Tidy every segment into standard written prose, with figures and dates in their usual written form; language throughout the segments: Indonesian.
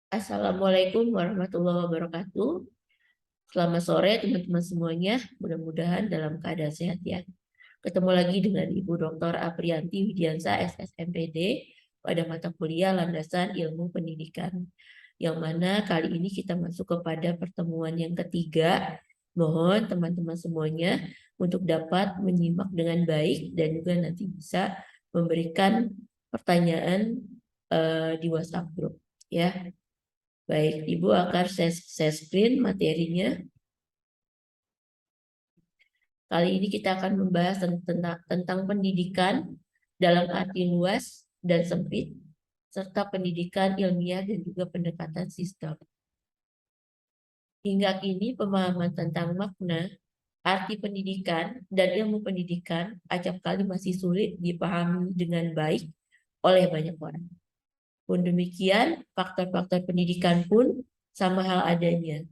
Assalamualaikum warahmatullahi wabarakatuh. Selamat sore teman-teman semuanya. Mudah-mudahan dalam keadaan sehat ya. Ketemu lagi dengan Ibu Dr. Aprianti Widiansa SSMPD pada mata kuliah Landasan Ilmu Pendidikan. Yang mana kali ini kita masuk kepada pertemuan yang ketiga. Mohon teman-teman semuanya untuk dapat menyimak dengan baik dan juga nanti bisa memberikan pertanyaan di WhatsApp group ya. Baik, Ibu akan saya screen materinya. Kali ini kita akan membahas tentang pendidikan dalam arti luas dan sempit, serta pendidikan ilmiah dan juga pendekatan sistem. Hingga kini pemahaman tentang makna, arti pendidikan, dan ilmu pendidikan acap kali masih sulit dipahami dengan baik oleh banyak orang. Pun demikian, faktor-faktor pendidikan pun sama hal adanya.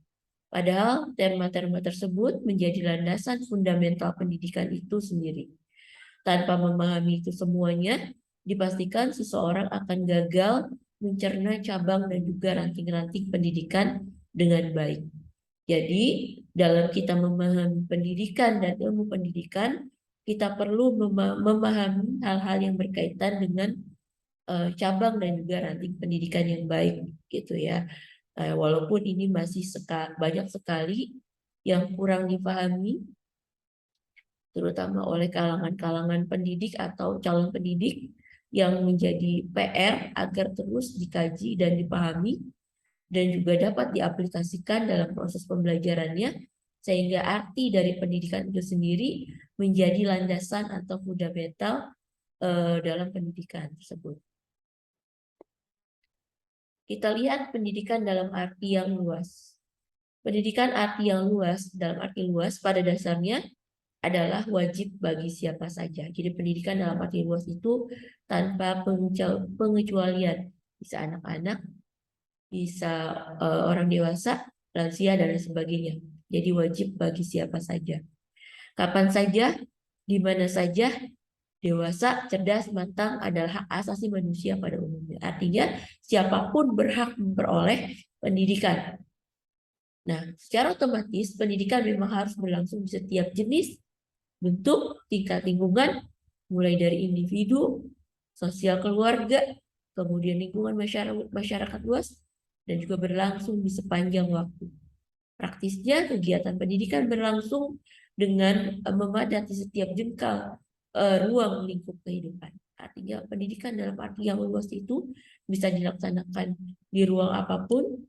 Padahal terma-terma tersebut menjadi landasan fundamental pendidikan itu sendiri. Tanpa memahami itu semuanya, dipastikan seseorang akan gagal mencerna cabang dan juga ranting-ranting pendidikan dengan baik. Jadi, dalam kita memahami pendidikan dan ilmu pendidikan, kita perlu memahami hal-hal yang berkaitan dengan cabang dan juga ranting pendidikan yang baik gitu ya. Walaupun ini masih banyak sekali yang kurang dipahami, terutama oleh kalangan-kalangan pendidik atau calon pendidik yang menjadi PR agar terus dikaji dan dipahami dan juga dapat diaplikasikan dalam proses pembelajarannya sehingga arti dari pendidikan itu sendiri menjadi landasan atau fundamental dalam pendidikan tersebut. Kita lihat pendidikan dalam arti yang luas. Pendidikan arti yang luas, dalam arti luas pada dasarnya adalah wajib bagi siapa saja. Jadi pendidikan dalam arti luas itu tanpa pengecualian. Bisa anak-anak, bisa orang dewasa, lansia, dan lain sebagainya. Jadi wajib bagi siapa saja. Kapan saja, di mana saja, dewasa, cerdas, matang adalah hak asasi manusia pada umumnya. Artinya siapapun berhak memperoleh pendidikan. Nah, secara otomatis pendidikan memang harus berlangsung di setiap jenis, bentuk, tingkat lingkungan, mulai dari individu, sosial keluarga, kemudian lingkungan masyarakat luas, dan juga berlangsung di sepanjang waktu. Praktisnya kegiatan pendidikan berlangsung dengan memadati setiap jengkal ruang lingkup kehidupan. Artinya pendidikan dalam arti yang luas itu bisa dilaksanakan di ruang apapun,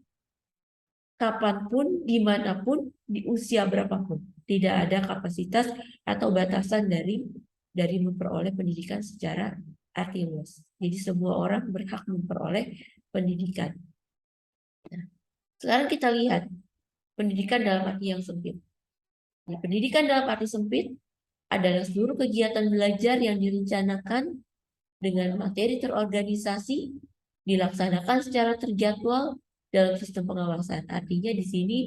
kapanpun, dimanapun, di usia berapapun. Tidak ada kapasitas atau batasan dari memperoleh pendidikan secara arti luas. Jadi semua orang berhak memperoleh pendidikan. Nah, sekarang kita lihat pendidikan dalam arti yang sempit. Nah, pendidikan dalam arti sempit adalah seluruh kegiatan belajar yang direncanakan dengan materi terorganisasi, dilaksanakan secara terjadwal dalam sistem pengawasan. Artinya di sini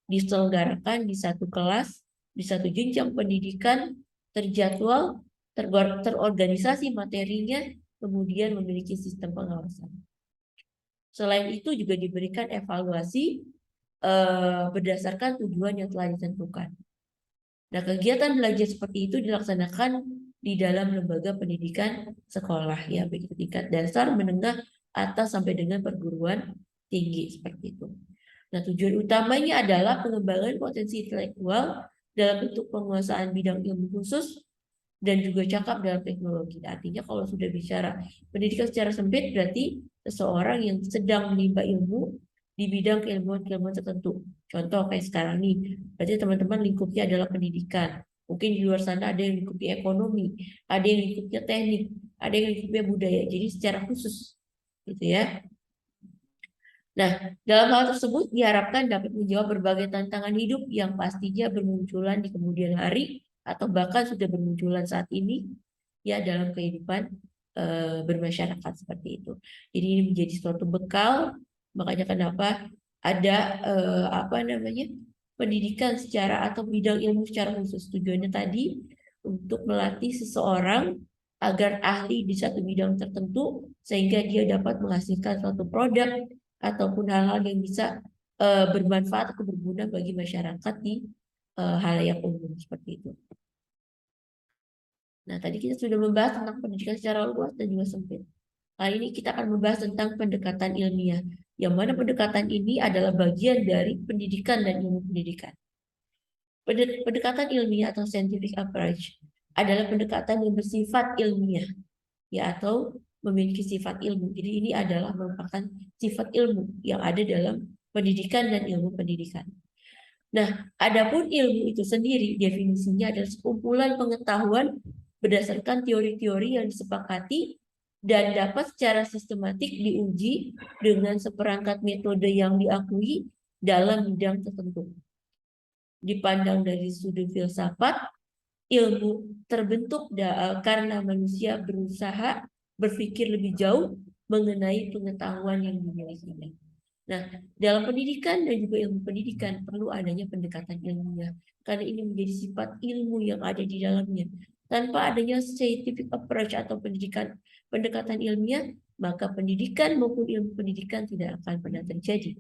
diselenggarakan di satu kelas, di satu jenjang pendidikan, terjadwal, terorganisasi materinya, kemudian memiliki sistem pengawasan. Selain itu juga diberikan evaluasi berdasarkan tujuan yang telah ditentukan. Nah, kegiatan belajar seperti itu dilaksanakan di dalam lembaga pendidikan sekolah ya, baik tingkat dasar, menengah, atas sampai dengan perguruan tinggi seperti itu. Nah, tujuan utamanya adalah pengembangan potensi intelektual dalam bentuk penguasaan bidang ilmu khusus dan juga cakap dalam teknologi. Artinya kalau sudah bicara pendidikan secara sempit berarti seseorang yang sedang menimba ilmu di bidang keilmuan-keilmuan tertentu. Contoh kayak sekarang nih, berarti teman-teman lingkupnya adalah pendidikan. Mungkin di luar sana ada yang lingkupnya ekonomi, ada yang lingkupnya teknik, ada yang lingkupnya budaya. Jadi secara khusus, gitu ya. Nah, dalam hal tersebut diharapkan dapat menjawab berbagai tantangan hidup yang pastinya bermunculan di kemudian hari atau bahkan sudah bermunculan saat ini ya dalam kehidupan bermasyarakat seperti itu. Jadi ini menjadi suatu bekal, makanya kenapa ada pendidikan secara atau bidang ilmu secara khusus. Tujuannya tadi untuk melatih seseorang agar ahli di satu bidang tertentu sehingga dia dapat menghasilkan suatu produk ataupun hal-hal yang bisa bermanfaat atau berguna bagi masyarakat di halayak umum seperti itu. Nah, tadi kita sudah membahas tentang pendidikan secara luas dan juga sempit. Kali ini kita akan membahas tentang pendekatan ilmiah, yang mana pendekatan ini adalah bagian dari pendidikan dan ilmu pendidikan. Pendekatan ilmiah atau scientific approach adalah pendekatan yang bersifat ilmiah, ya, atau memiliki sifat ilmu. Jadi ini adalah merupakan sifat ilmu yang ada dalam pendidikan dan ilmu pendidikan. Nah, adapun ilmu itu sendiri definisinya adalah sekumpulan pengetahuan berdasarkan teori-teori yang disepakati dan dapat secara sistematik diuji dengan seperangkat metode yang diakui dalam bidang tertentu. Dipandang dari sudut filsafat, ilmu terbentuk karena manusia berusaha berpikir lebih jauh mengenai pengetahuan yang dimilikinya. Nah, dalam pendidikan dan juga ilmu pendidikan perlu adanya pendekatan ilmiah karena ini menjadi sifat ilmu yang ada di dalamnya. Tanpa adanya scientific approach atau pendekatan ilmiah, maka pendidikan maupun ilmu pendidikan tidak akan pernah terjadi.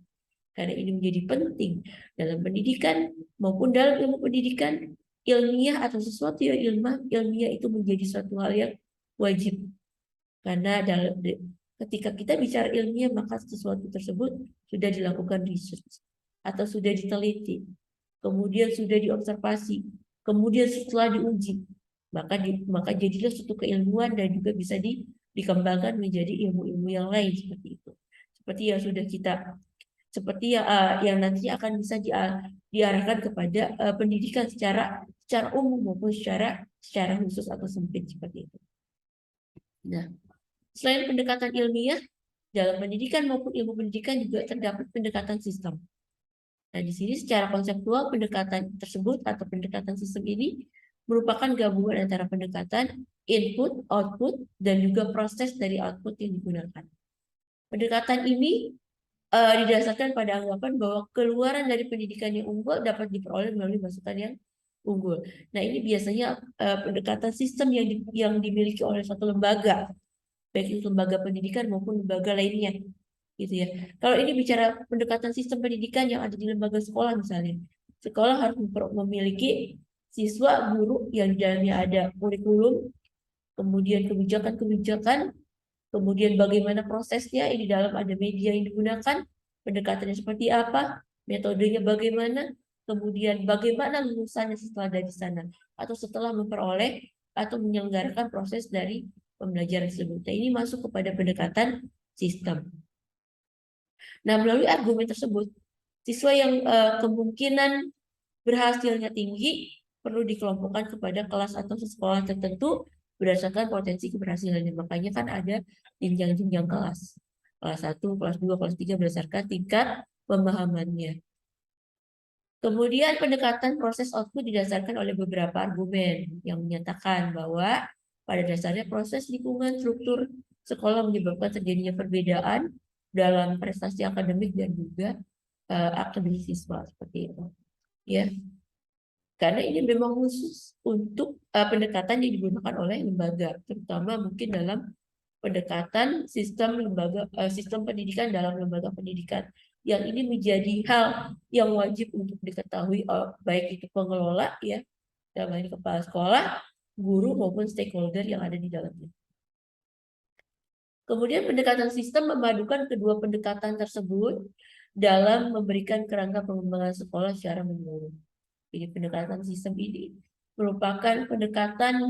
Karena ini menjadi penting dalam pendidikan maupun dalam ilmu pendidikan, ilmiah atau sesuatu yang ilmiah itu menjadi suatu hal yang wajib. Karena ketika kita bicara ilmiah, maka sesuatu tersebut sudah dilakukan research atau sudah diteliti, kemudian sudah diobservasi, kemudian setelah diuji, maka jadilah suatu keilmuan dan juga bisa dikembangkan menjadi ilmu-ilmu yang lain seperti itu. Seperti yang sudah kita yang nantinya akan bisa diarahkan kepada pendidikan secara umum maupun secara khusus atau sempit seperti itu. Nah, selain pendekatan ilmiah, dalam pendidikan maupun ilmu pendidikan juga terdapat pendekatan sistem. Nah, di sini secara konseptual pendekatan tersebut atau pendekatan sistem ini merupakan gabungan antara pendekatan input, output, dan juga proses dari output yang digunakan. Pendekatan ini didasarkan pada anggapan bahwa keluaran dari pendidikan yang unggul dapat diperoleh melalui masukan yang unggul. Nah, ini biasanya pendekatan sistem yang dimiliki oleh suatu lembaga, baik itu lembaga pendidikan maupun lembaga lainnya, gitu ya. Kalau ini bicara pendekatan sistem pendidikan yang ada di lembaga sekolah misalnya, sekolah harus memiliki siswa, guru yang di dalamnya ada kurikulum, kemudian kebijakan-kebijakan, kemudian bagaimana prosesnya, di dalam ada media yang digunakan, pendekatannya seperti apa, metodenya bagaimana, kemudian bagaimana lulusannya setelah dari sana, atau setelah memperoleh atau menyelenggarakan proses dari pembelajaran tersebut. Nah, ini masuk kepada pendekatan sistem. Nah, melalui argumen tersebut, siswa yang kemungkinan berhasilnya tinggi perlu dikelompokkan kepada kelas atau sekolah tertentu berdasarkan potensi keberhasilannya. Makanya kan ada jenjang-jenjang kelas. Kelas 1, kelas 2, kelas 3 berdasarkan tingkat pemahamannya. Kemudian pendekatan proses output didasarkan oleh beberapa argumen yang menyatakan bahwa pada dasarnya proses lingkungan struktur sekolah menyebabkan terjadinya perbedaan dalam prestasi akademik dan juga akademik siswa seperti itu. Ya. Karena ini memang khusus untuk pendekatan yang digunakan oleh lembaga, terutama mungkin dalam pendekatan sistem pendidikan dalam lembaga pendidikan. Yang ini menjadi hal yang wajib untuk diketahui baik itu pengelola, ya, dalam hal ini kepala sekolah, guru maupun stakeholder yang ada di dalamnya. Kemudian pendekatan sistem memadukan kedua pendekatan tersebut dalam memberikan kerangka pengembangan sekolah secara menyeluruh. Jadi pendekatan sistem ini merupakan pendekatan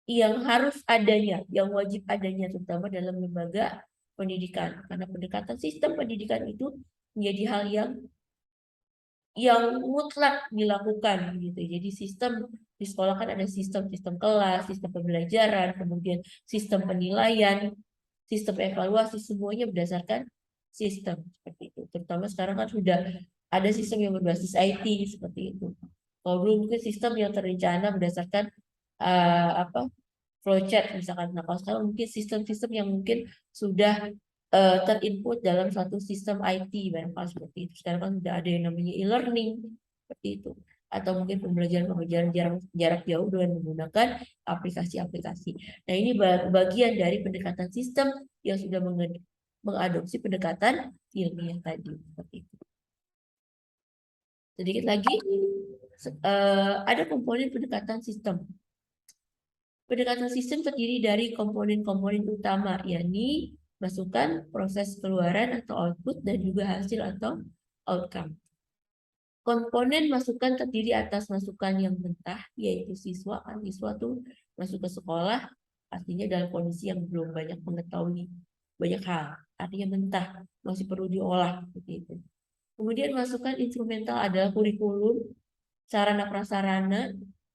yang harus adanya, yang wajib adanya terutama dalam lembaga pendidikan. Karena pendekatan sistem pendidikan itu menjadi hal yang mutlak dilakukan gitu. Jadi sistem di sekolah kan ada sistem kelas, sistem pembelajaran, kemudian sistem penilaian, sistem evaluasi, semuanya berdasarkan sistem seperti itu. Terutama sekarang kan sudah ada sistem yang berbasis IT seperti itu. Kalau dulu mungkin sistem yang terencana berdasarkan flowchart misalkan. Nah, kalau sekarang mungkin sistem-sistem yang mungkin sudah terinput dalam suatu sistem IT barangkali seperti itu. Sekarang kan sudah ada yang namanya e-learning seperti itu. atau mungkin pembelajaran jarak jauh dengan menggunakan aplikasi-aplikasi. Nah, ini bagian dari pendekatan sistem yang sudah mengadopsi pendekatan ilmiah tadi. Seperti itu. Sedikit lagi, ada komponen pendekatan sistem. Pendekatan sistem terdiri dari komponen-komponen utama, yakni masukan, proses keluaran atau output, dan juga hasil atau outcome. Komponen masukan terdiri atas masukan yang mentah, yaitu siswa. Siswa tuh masuk ke sekolah, artinya dalam kondisi yang belum banyak mengetahui banyak hal. Artinya mentah, masih perlu diolah. Begitu. Kemudian masukan instrumental adalah kurikulum, sarana prasarana,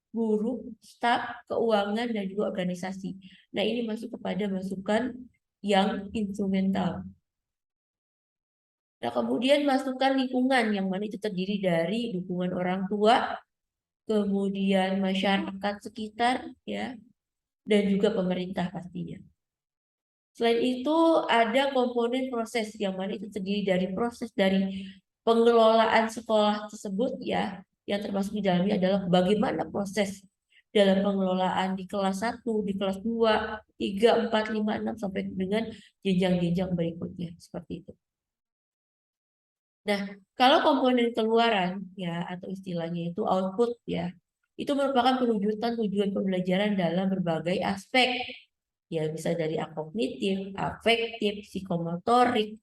guru, staf, keuangan, dan juga organisasi. Nah, ini masuk kepada masukan yang instrumental. Nah, kemudian masukan lingkungan yang mana itu terdiri dari dukungan orang tua, kemudian masyarakat sekitar, ya, dan juga pemerintah pastinya. Selain itu ada komponen proses yang mana itu terdiri dari proses dari pengelolaan sekolah tersebut, ya, yang termasuk di dalamnya adalah bagaimana proses dalam pengelolaan di kelas 1, di kelas 2, 3, 4, 5, 6 sampai dengan jenjang-jenjang berikutnya seperti itu. Nah, kalau komponen keluaran ya atau istilahnya itu output ya, itu merupakan perwujudan tujuan pembelajaran dalam berbagai aspek. Ya, bisa dari kognitif, afektif, psikomotorik,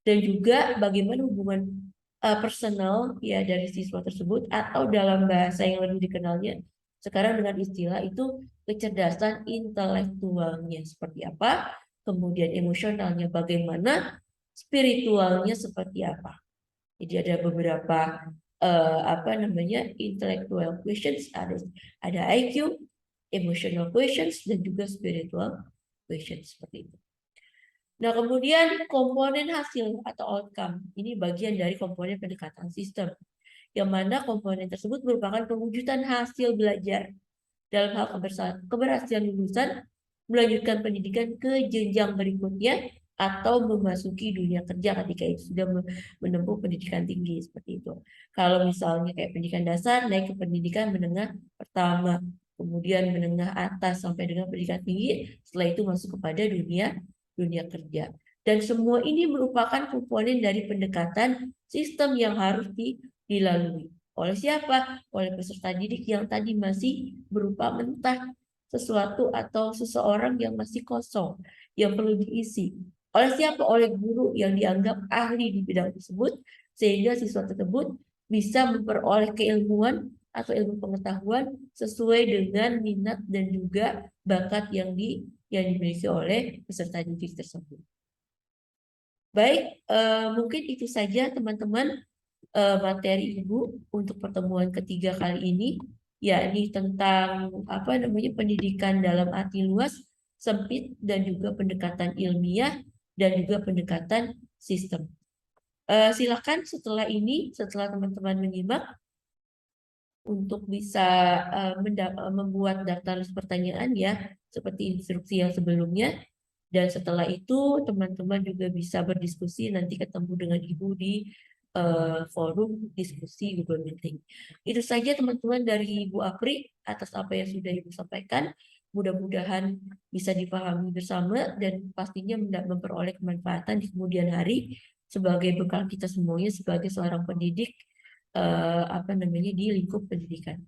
dan juga bagaimana hubungan personal ya dari siswa tersebut atau dalam bahasa yang lebih dikenalnya sekarang dengan istilah itu kecerdasan intelektualnya seperti apa, kemudian emosionalnya bagaimana, spiritualnya seperti apa. Jadi ada beberapa apa namanya intellectual questions, ada IQ, emotional questions, dan juga spiritual questions seperti itu. Nah, kemudian komponen hasil atau outcome ini bagian dari komponen pendekatan sistem, yang mana komponen tersebut merupakan pewujudan hasil belajar dalam hal keberhasilan lulusan melanjutkan pendidikan ke jenjang berikutnya atau memasuki dunia kerja ketika itu sudah menempuh pendidikan tinggi seperti itu. Kalau misalnya kayak pendidikan dasar naik ke pendidikan menengah pertama, kemudian menengah atas sampai dengan pendidikan tinggi, setelah itu masuk kepada dunia kerja. Dan semua ini merupakan komponen dari pendekatan sistem yang harus dilalui. Oleh siapa? Oleh peserta didik yang tadi masih berupa mentah sesuatu atau seseorang yang masih kosong, yang perlu diisi. Oleh siapa? Oleh guru yang dianggap ahli di bidang tersebut, sehingga siswa tersebut bisa memperoleh keilmuan atau ilmu pengetahuan sesuai dengan minat dan juga bakat yang dimiliki oleh peserta didik tersebut. Baik, mungkin itu saja teman-teman materi Ibu untuk pertemuan ketiga kali ini, yakni tentang apa namanya pendidikan dalam arti luas, sempit, dan juga pendekatan ilmiah dan juga pendekatan sistem. Silakan setelah ini, setelah teman-teman menyimak, untuk bisa membuat daftar list pertanyaan ya, seperti instruksi yang sebelumnya. Dan setelah itu teman-teman juga bisa berdiskusi, nanti ketemu dengan Ibu di forum diskusi Google Meeting. Itu saja teman-teman dari Ibu Apri atas apa yang sudah Ibu sampaikan. Mudah-mudahan bisa dipahami bersama dan pastinya memperoleh kemanfaatan di kemudian hari sebagai bekal kita semuanya sebagai seorang pendidik apa namanya di lingkup pendidikan.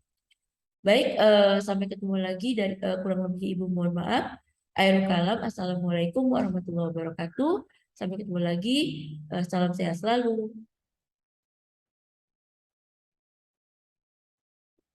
Baik, sampai ketemu lagi dari kurang lebih Ibu mohon maaf. Akhirul kalam, assalamualaikum warahmatullahi wabarakatuh. Sampai ketemu lagi, salam sehat selalu.